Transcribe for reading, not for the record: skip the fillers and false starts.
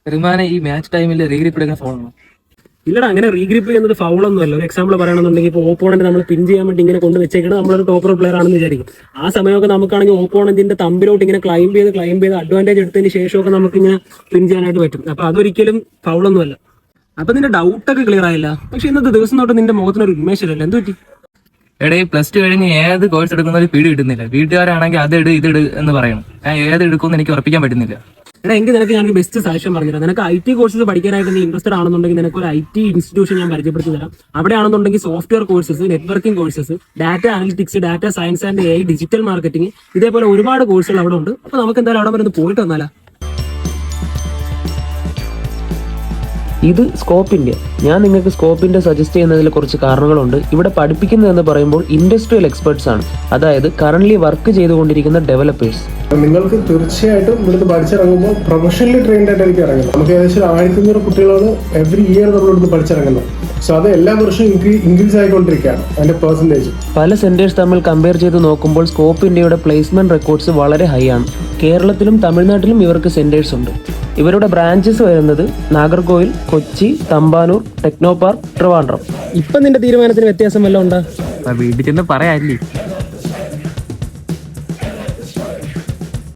റിമാനെ ഈ മാച്ച് ടൈമിൽ റീഗ്രിപ്പ് എടുക്കുന്ന ഫോണാണ്. ഇല്ലടാ, അങ്ങനെ റീഗ്രിപ്പ് ചെയ്യുന്നത് ഫൗളൊന്നും അല്ല. ഒരു എക്സാമ്പിൾ പറയുകയാണെന്നുണ്ടെങ്കിൽ ഇപ്പോൾ ഓപ്പോണന്റ് നമ്മൾ പിൻ ചെയ്യാൻ വേണ്ടി ഇങ്ങനെ കൊണ്ട് വെച്ചേക്കണം, നമ്മളൊരു ടോപ്പർ പ്ലെയർ ആണെന്ന് വിചാരിക്കും. ആ സമയമൊക്കെ നമുക്കാണെങ്കിൽ ഓപ്പോണന്റിന്റെ തമ്പിലോട്ട് ഇങ്ങനെ ക്ലൈംബ് ചെയ്ത് അഡ്വാൻറ്റേജ് എടുത്തതിന് ശേഷമൊക്കെ നമുക്ക് ഇങ്ങനെ പിൻ ചെയ്യാനായിട്ട് പറ്റും. അപ്പൊ അതൊരിക്കലും ഫൗളൊന്നും അല്ല. അപ്പൊ നിന്റെ ഡൗട്ടൊക്കെ ക്ലിയർ ആയില്ല. പക്ഷെ ഇന്നത്തെ ദിവസം തൊട്ട് നിന്റെ മുഖത്തിനൊരു ഉന്മേഷമില്ല, എന്ത് പറ്റി? എടേ പ്ലസ് ടു കഴിഞ്ഞ് ഏത് കോഴ്സ് എടുക്കുന്ന ഒരു പിടി കിട്ടുന്നില്ല. വീട്ടുകാരാണെങ്കിൽ അതിട് ഇതിട് എന്ന് പറയണം. ഞാൻ ഏത് എടുക്കുമെന്ന് എനിക്ക് ഉറപ്പിക്കാൻ പറ്റുന്നില്ല. എടാ, എങ്കിൽ നിനക്ക് ഞാൻ ബെസ്റ്റ് സജഷൻ പറഞ്ഞുതരാം. നിനക്ക് IT കോഴ്സസ് പഠിക്കാനായിട്ട് നീ ഇൻട്രസ്റ്റഡ് ആണെന്നുണ്ടെങ്കിൽ നിനക്ക് ഒരു IT ഇൻസ്റ്റിറ്റ്യൂഷൻ ഞാൻ പരിചയപ്പെടുത്തി തരാം. അവിടെ ആണെന്നുണ്ടെങ്കിൽ software courses, networking courses, data analytics, data science and AI, digital marketing, ഇതേപോലെ ഒരുപാട് കോഴ്സുകൾ അവിടെ ഉണ്ട്. അപ്പൊ നമുക്ക് എന്തായാലും അവിടെ വരെ പോയിട്ട് വന്നാലാ. ഇത് സ്കോപ്പ് ഇന്ത്യ. ഞാൻ നിങ്ങൾക്ക് സ്കോപ്പ് ഇന്ത്യ സജസ്റ്റ് ചെയ്യുന്നതിൽ കുറച്ച് കാരണങ്ങളുണ്ട്. ഇവിടെ പഠിപ്പിക്കുന്നതെന്ന് പറയുമ്പോൾ ഇൻഡസ്ട്രിയൽ എക്സ്പെർട്സ് ആണ്, അതായത് കറന്റ് വർക്ക് ചെയ്തുകൊണ്ടിരിക്കുന്ന ഡെവലപ്പേഴ്സ്. നിങ്ങൾക്ക് തീർച്ചയായിട്ടും ഇവിടുന്ന് പഠിച്ചിറങ്ങുമ്പോൾ പ്രൊഫഷണലി ട്രെയിൻഡ് ആയിട്ട് എനിക്ക് ഇറങ്ങുന്നത്. നമുക്ക് ഏകദേശം 1500 കുട്ടികളാണ് എവറി ഇയർ നമ്മൾ ഇവിടുന്ന് പഠിച്ചിറങ്ങുന്നത്. സോ അത് എല്ലാ വർഷവും ഇൻക്രീസ് ആയിക്കൊണ്ടിരിക്കുകയാണ് അതിന്റെ പെർസെൻറ്റേജ്. പല സെന്റേഴ്സ് തമ്മിൽ കമ്പയർ ചെയ്ത് നോക്കുമ്പോൾ സ്കോപ്പ് ഇന്ത്യയുടെ പ്ലേസ്മെന്റ് റെക്കോർഡ്സ് വളരെ ഹൈ ആണ്. കേരളത്തിലും തമിഴ്നാട്ടിലും ഇവർക്ക് സെന്റേഴ്സ് ഉണ്ട്. ഇവരുടെ ബ്രാഞ്ചസ് വരുന്നത് നാഗർകോവിൽ, കൊച്ചി, തമ്പാനൂർ, ടെക്നോ പാർക്ക്, ട്രിവാൻഡ്രം. ഇപ്പൊ നിന്റെ തീരുമാനത്തിന് വ്യത്യാസം വല്ലതും ഉണ്ടോ? വീട്ടിൽ ചെന്ന് പറയാല്ലേ.